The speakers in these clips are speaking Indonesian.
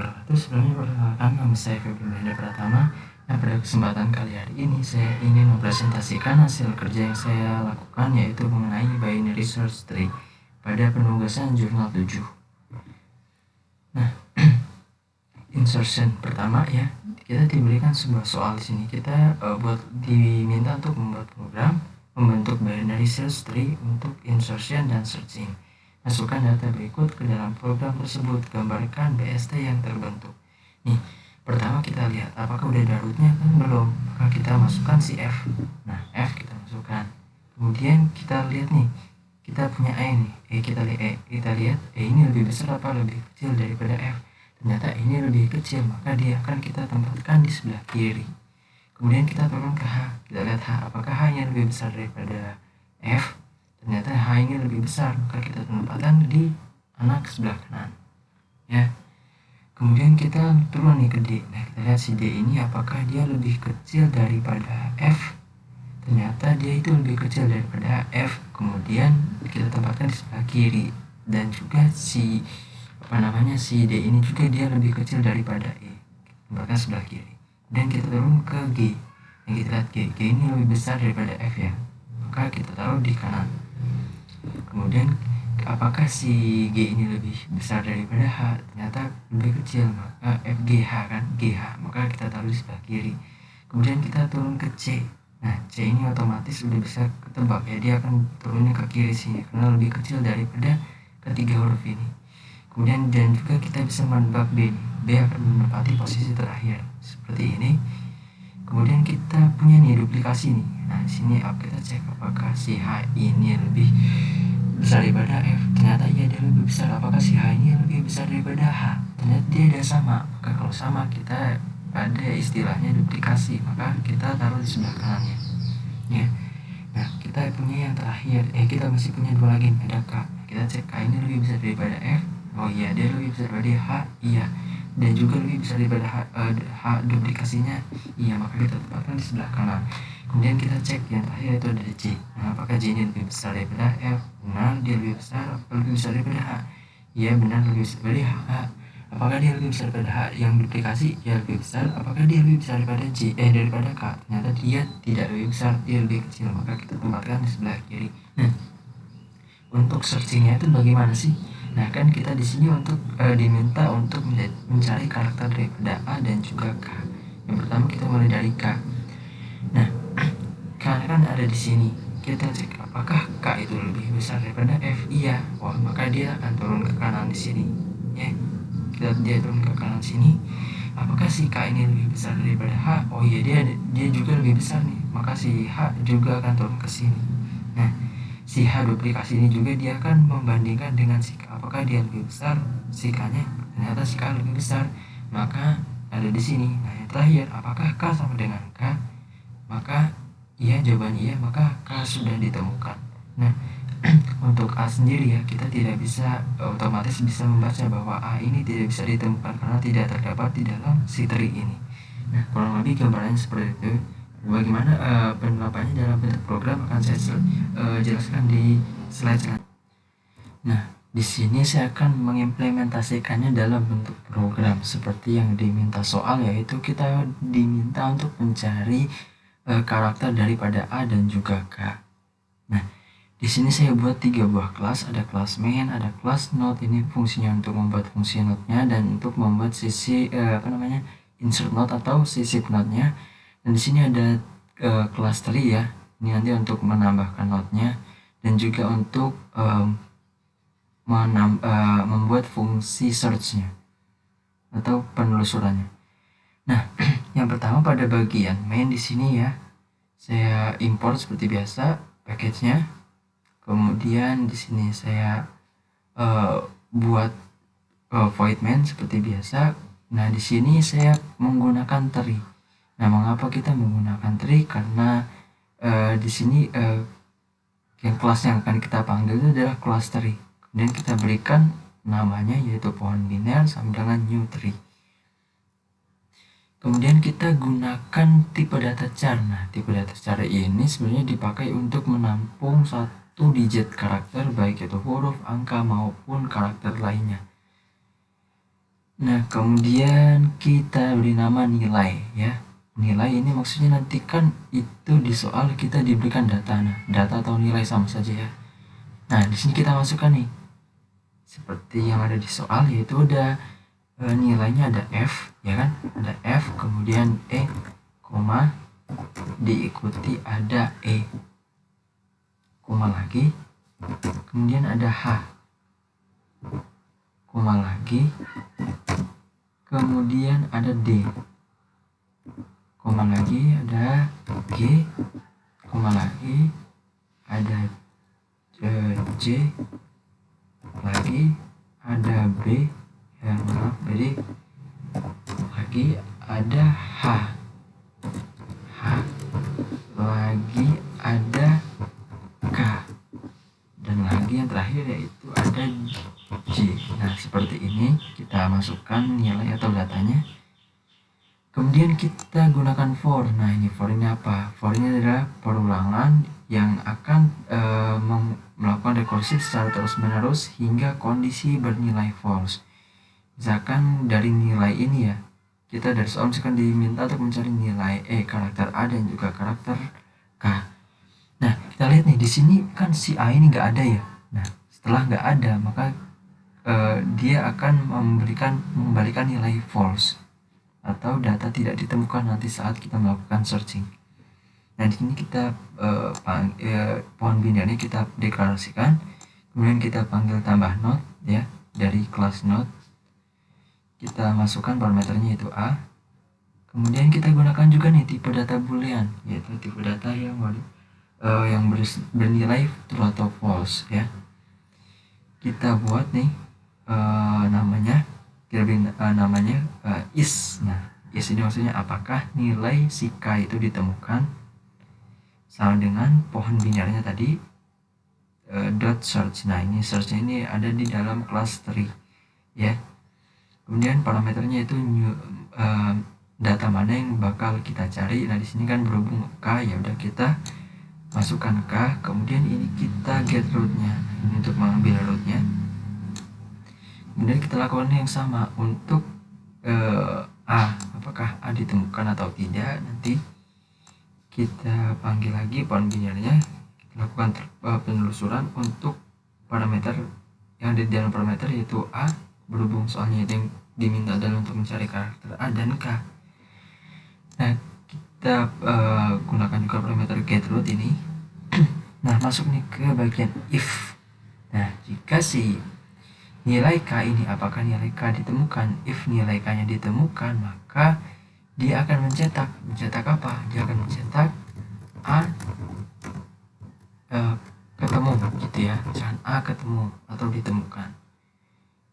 wabarakatuh. Sebelumnya perkenalkan, nama saya Febri Mahendra Pratama. Nah, pada kesempatan kali ini saya ingin mempresentasikan hasil kerja yang saya lakukan, yaitu mengenai binary search tree pada penugasan jurnal 7. Nah, insertion pertama ya, kita diberikan sebuah soal di sini. Kita diminta untuk membuat program membentuk binary search tree untuk insertion dan searching. Masukkan data berikut ke dalam program tersebut, gambarkan BST yang terbentuk. Nih, pertama kita lihat apakah udah ada rootnya kan belum, maka kita masukkan si F. Nah, F kita masukkan. Kemudian kita lihat nih, kita punya E nih, kita lihat E ini lebih besar apa lebih kecil daripada F. Ternyata ini lebih kecil, maka dia akan kita tempatkan di sebelah kiri. Kemudian kita turun ke H, kita lihat H, apakah H-nya lebih besar daripada F. Ternyata H ini lebih besar, maka kita tempatkan di anak sebelah kanan ya. Kemudian kita turun nih ke D. Nah, kita lihat si D ini apakah dia lebih kecil daripada F. Ternyata dia itu lebih kecil daripada F. Kemudian kita tempatkan di sebelah kiri. Dan juga si D ini juga dia lebih kecil daripada E, tempatkan sebelah kiri. Dan kita turun ke G. Nah, kita lihat G ini lebih besar daripada F ya, maka kita taruh di kanan. Kemudian apakah si G ini lebih besar daripada H? Ternyata lebih kecil, maka FGH kan, GH, maka kita taruh di sebelah kiri. Kemudian kita turun ke C. Nah, C ini otomatis udah bisa ketebak ya, dia akan turunnya ke kiri sini karena lebih kecil daripada ketiga huruf ini. Kemudian dan juga kita bisa menebak B nih. B akan menempati posisi terakhir seperti ini. Kemudian kita punya nih duplikasi nih. Nah, di sini kita cek apakah si H ini lebih besar daripada F. Ternyata iya, dia lebih besar. Apakah si H ini lebih besar daripada H? Ternyata dia ada sama. Maka kalau sama, kita ada istilahnya duplikasi, maka kita taruh di sebelah kanannya ya. Nah, kita punya yang terakhir, kita masih punya dua lagi, ada K. Kita cek K ini lebih besar daripada F. Oh iya, dia lebih besar daripada H. Iya. Dan juga lebih besar daripada H duplikasinya. Iya, maka kita tempatkan di sebelah kanan. Kemudian kita cek yang terakhir itu ada J. Nah, apakah J ini lebih besar daripada F? Benar, dia lebih besar. Lebih besar daripada H? Iya, benar, lebih besar daripada H. Apakah dia lebih besar daripada H yang duplikasi? Ya, lebih besar. Apakah dia lebih besar daripada daripada K? Ternyata dia tidak lebih besar, dia lebih kecil. Maka kita tempatkan di sebelah kiri. Nah, untuk searchingnya itu bagaimana sih? Nah, kan kita di sini untuk diminta untuk mencari karakter daripada A dan juga K. Yang pertama kita mulai dari K. Nah, karena kan ada di sini, kita cek apakah K itu lebih besar daripada F. Iya, wah, maka dia akan turun ke kanan di sini ya. Dia turun ke kanan sini. Apakah si K ini lebih besar daripada H? Oh iya, dia juga lebih besar nih, maka si H juga akan turun ke sini. Nah, si H duplikasi ini juga dia akan membandingkan dengan si K, apakah dia lebih besar si K-nya. Ternyata si K lebih besar, maka ada di sini. Nah, yang terakhir, apakah K sama dengan K? Maka iya, jawabannya iya, maka K sudah ditemukan. Nah, untuk A sendiri ya, kita tidak bisa otomatis bisa membaca bahwa A ini tidak bisa ditemukan karena tidak terdapat di dalam si tree ini. Nah, kurang lebih gambarannya seperti itu. Bagaimana penerapannya dalam bentuk program akan saya jelaskan di slide selanjutnya. Nah, di sini saya akan mengimplementasikannya dalam bentuk program seperti yang diminta soal, yaitu kita diminta untuk mencari karakter daripada A dan juga K. Nah, di sini saya buat 3 buah kelas, ada kelas main, ada kelas node. Ini fungsinya untuk membuat fungsi node-nya dan untuk membuat sisi insert node atau sisip node-nya. Dan di sini ada kelas tree ya. Ini nanti untuk menambahkan node-nya dan juga untuk membuat fungsi search-nya atau penelusurannya. Nah, yang pertama pada bagian main di sini ya, saya import seperti biasa package-nya. Kemudian di sini saya buat void main seperti biasa. Nah, di sini saya menggunakan tree. Nah, mengapa kita menggunakan tree? Karena di sini yang kelas yang akan kita panggil itu adalah kelas tree. Kemudian kita berikan namanya yaitu pohon biner sama dengan new tree. Kemudian kita gunakan tipe data char. Nah, tipe data char ini sebenarnya dipakai untuk menampung satu digit karakter, baik itu huruf, angka maupun karakter lainnya. Nah, kemudian kita beri nama nilai ya. Nilai ini maksudnya nanti kan itu di soal kita diberikan data. Nah, data atau nilai sama saja ya. Nah, di sini kita masukkan nih. Seperti yang ada di soal, yaitu udah nilainya ada F ya kan, ada F kemudian E koma diikuti ada E koma lagi, kemudian ada H koma lagi, kemudian ada D koma lagi, ada G koma lagi, ada J lagi, ada B ya maaf, jadi lagi ada H lagi, ada K, dan lagi yang terakhir yaitu ada J. Nah, seperti ini kita masukkan nilai atau datanya. Kemudian kita gunakan for. Nah, ini for ini apa? For ini adalah perulangan yang akan melakukan rekursi secara terus-menerus hingga kondisi bernilai false. Misalkan dari nilai ini ya, kita dari soal misalkan diminta untuk mencari nilai karakter A dan juga karakter K. Nah, kita lihat nih di sini kan si A ini nggak ada ya. Nah, setelah nggak ada maka dia akan mengembalikan nilai false atau data tidak ditemukan nanti saat kita melakukan searching. Nah, di sini kita pohon binarnya kita deklarasikan, kemudian kita panggil tambah node ya dari kelas node. Kita masukkan parameternya itu A. Kemudian kita gunakan juga nih tipe data boolean, yaitu tipe data yang bernilai true atau false ya. Kita buat nih namanya is. Nah, is ini maksudnya apakah nilai si K itu ditemukan sama dengan pohon binarnya tadi dot search. Nah, ini searchnya ini ada di dalam kelas tree ya. Kemudian parameternya itu data mana yang bakal kita cari. Nah, di sini kan berhubung K, ya udah kita masukkan K. Kemudian ini kita get rootnya, ini untuk mengambil rootnya. Kemudian kita lakukan yang sama untuk A, apakah A ditemukan atau tidak. Nanti kita panggil lagi pohon binarnya, kita lakukan penelusuran untuk parameter yang ada di dalam parameter yaitu A, berhubung soalnya itu yang diminta adalah untuk mencari karakter A dan K. Nah, kita gunakan juga parameter getRoot ini. Nah, masuk nih ke bagian if. Nah, jika si nilai K ini apakah nilai K ditemukan, if nilai K nya ditemukan, maka dia akan mencetak apa? Dia akan mencetak A ketemu gitu ya, misalkan A ketemu atau ditemukan.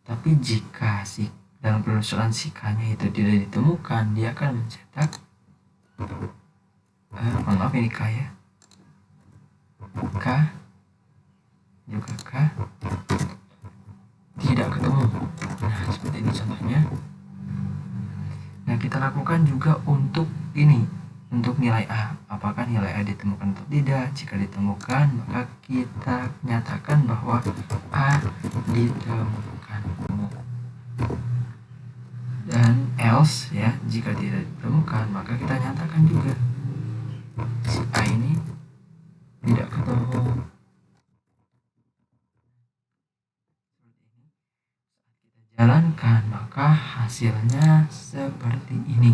Tapi jika si dalam penelusuran si K nya itu tidak ditemukan, dia akan mencetak maaf ini K ya, K juga K tidak ketemu. Nah, seperti ini contohnya. Nah, kita lakukan juga untuk ini, untuk nilai A, apakah nilai A ditemukan atau tidak. Jika ditemukan, maka kita nyatakan bahwa A ditemukan. Dan else ya, jika tidak ditemukan, maka kita nyatakan juga si A ini tidak ketemu. Jalankan, maka hasilnya seperti ini.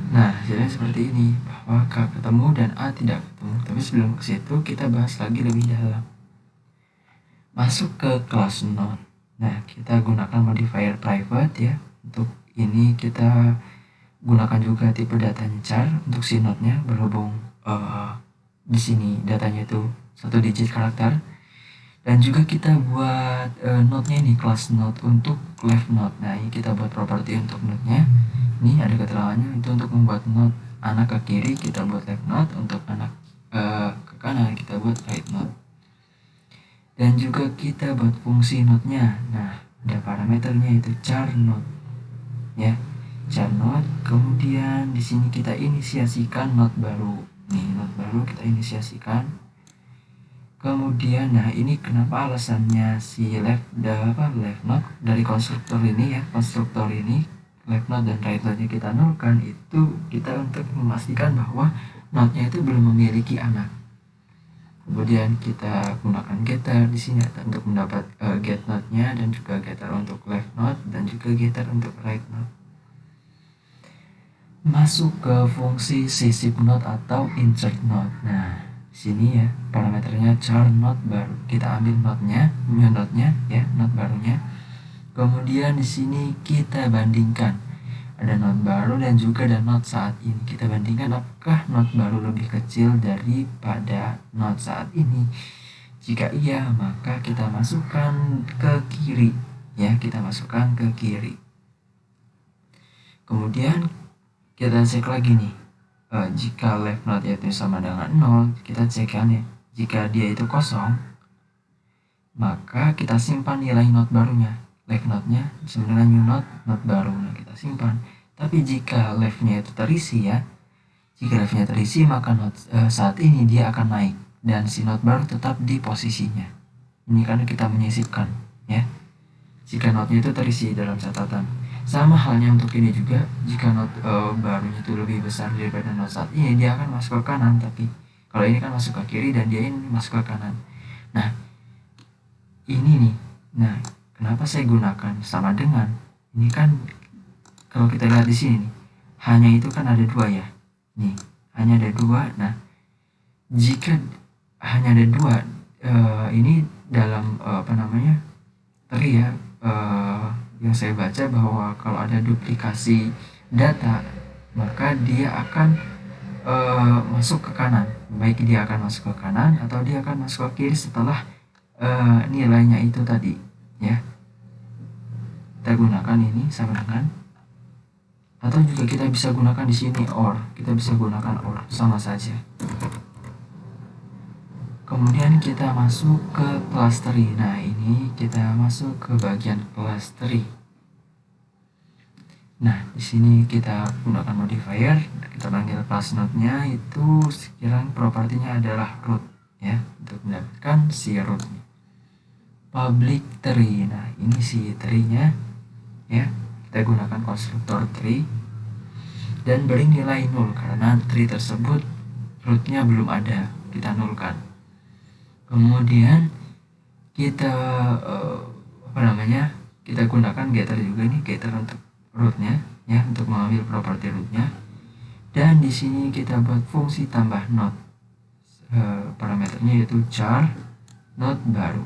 Nah, hasilnya seperti ini, bahwa K ketemu dan A tidak ketemu. Tapi sebelum ke situ, kita bahas lagi lebih dalam. Masuk ke kelas node. Nah, kita gunakan modifier private ya. Untuk ini kita gunakan juga tipe datanya char untuk si node-nya, berhubung di sini datanya itu 1 digit karakter. Dan juga kita buat node-nya ini kelas node untuk left node. Nah, ini kita buat properti untuk node-nya. Ini ada keterangannya, itu untuk membuat node anak ke kiri kita buat left node, untuk anak ke kanan kita buat right node. Dan juga kita buat fungsi node-nya. Nah, ada parameternya itu char node. Ya, char node. Kemudian di sini kita inisiasikan node baru. Nih, node baru kita inisiasikan. Kemudian, nah ini kenapa alasannya si left node dari konstruktor ini ya, konstruktor ini left node dan right node-nya kita nolkan, itu kita untuk memastikan bahwa node-nya itu belum memiliki anak. Kemudian kita gunakan getter di sini untuk mendapat get node-nya, dan juga getter untuk left node dan juga getter untuk right node. Masuk ke fungsi sisip node atau insert node. Nah, sini ya parameternya char node baru. Kita ambil node-nya, new node-nya ya, node barunya. Kemudian di sini kita bandingkan. Ada node baru dan juga ada node saat ini. Kita bandingkan apakah node baru lebih kecil daripada node saat ini. Jika iya, maka kita masukkan ke kiri ya, kita masukkan ke kiri. Kemudian kita cek lagi nih. Jika left node itu sama dengan 0, kita cekkan ya. Jika dia itu kosong, maka kita simpan nilai node barunya. Left node-nya sama dengan new node, node baru. Nah, kita simpan. Tapi jika left-nya itu terisi ya, jika left-nya terisi, maka node saat ini dia akan naik dan si node baru tetap di posisinya. Ini kan kita menyisipkan ya. Jika node-nya itu terisi dalam catatan. Sama halnya untuk ini juga, jika node barunya itu lebih besar daripada node saat ini, dia akan masuk ke kanan. Tapi kalau ini kan masuk ke kiri dan dia ini masuk ke kanan. Nah, ini nih. Nah, kenapa saya gunakan sama dengan? Ini kan kalau kita lihat di sini nih, hanya itu kan ada 2 ya. Nih, hanya ada 2. Nah, jika hanya ada 2, ini dalam tree ya, yang saya baca bahwa kalau ada duplikasi data, maka dia akan masuk ke kanan. Baik dia akan masuk ke kanan atau dia akan masuk ke kiri setelah nilainya itu tadi ya. Kita gunakan ini sama dengan, atau juga kita bisa gunakan di sini or. Kita bisa gunakan or, sama saja. Kemudian kita masuk ke class tree. Nah, ini kita masuk ke bagian class tree. Nah, di sini kita gunakan modifier. Kita panggil class node-nya itu sekiranya propertinya adalah root ya, untuk mendapatkan si root. Public tree. Nah, ini si tree-nya ya. Kita gunakan konstruktor tree dan beri nilai 0 karena tree tersebut root-nya belum ada. Kita nolkan. Kemudian kita kita gunakan getter juga nih, getter untuk root-nya ya, untuk mengambil properti root-nya. Dan di sini kita buat fungsi tambah node. Parameternya yaitu char node baru.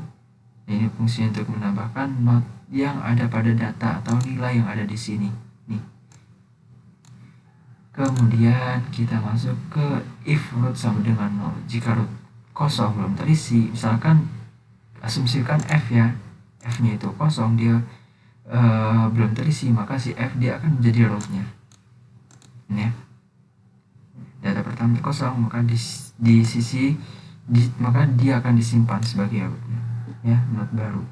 Ini fungsi untuk menambahkan node yang ada pada data atau nilai yang ada di sini nih. Kemudian kita masuk ke if root sama dengan 0. Jika root kosong belum terisi, misalkan asumsikan f ya, f-nya itu kosong, dia belum terisi, maka si f dia akan menjadi root-nya ya. Data pertama kosong, maka maka dia akan disimpan sebagai root-nya ya, node baru.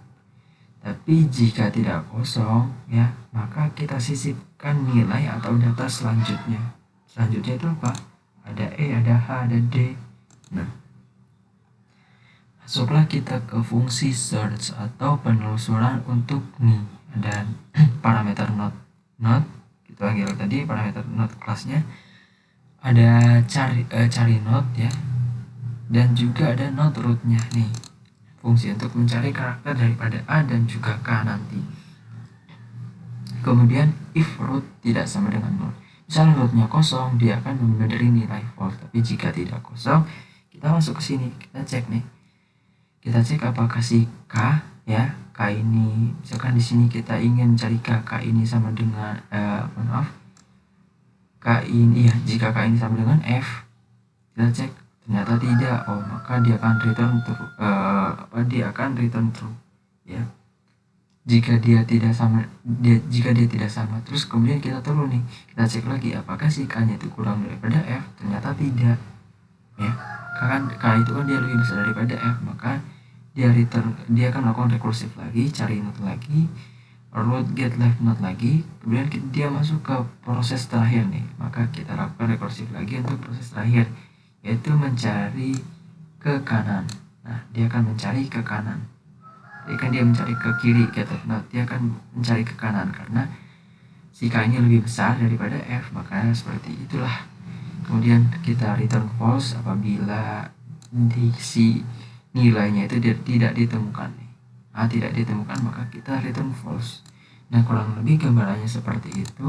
Tapi jika tidak kosong ya, maka kita sisipkan nilai atau data selanjutnya. Selanjutnya itu apa? Ada E, ada H, ada D. Nah, masuklah kita ke fungsi search atau penelusuran untuk nih. Ada parameter node kita panggil tadi parameter node kelasnya. Ada cari node ya, dan juga ada node root-nya nih. Fungsi untuk mencari karakter daripada A dan juga K nanti. Kemudian if root tidak sama dengan 0. Misal root-nya kosong, dia akan memberi nilai false. Tapi jika tidak kosong, kita masuk ke sini, kita cek nih. Kita cek apakah si K ya, K ini misalkan di sini kita ingin cari K ini sama dengan K ini ya, jika K ini sama dengan F, kita cek ternyata tidak, maka dia akan return true, dia akan return true ya. Jika dia tidak sama, terus kemudian kita turun nih, kita cek lagi apakah si K-nya itu kurang daripada F, ternyata tidak ya. K itu kan dia lebih besar daripada F, maka dia akan melakukan rekursif lagi, cari node lagi, root get left node lagi, kemudian dia masuk ke proses terakhir nih, maka kita lakukan rekursif lagi untuk proses terakhir, yaitu mencari ke kanan. Nah, dia akan mencari ke kanan. Jadi kan dia mencari ke kiri get left node, dia akan mencari ke kanan karena si K ini lebih besar daripada F, makanya seperti itulah. Kemudian kita return false apabila si nilainya itu tidak ditemukan. Tidak ditemukan, maka kita return false. Nah, kurang lebih gambarannya seperti itu.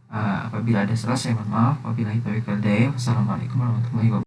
Apabila ada salah, saya mohon maaf. Wabillahi taufiq wal hidayah. Wassalamualaikum warahmatullahi wabarakatuh.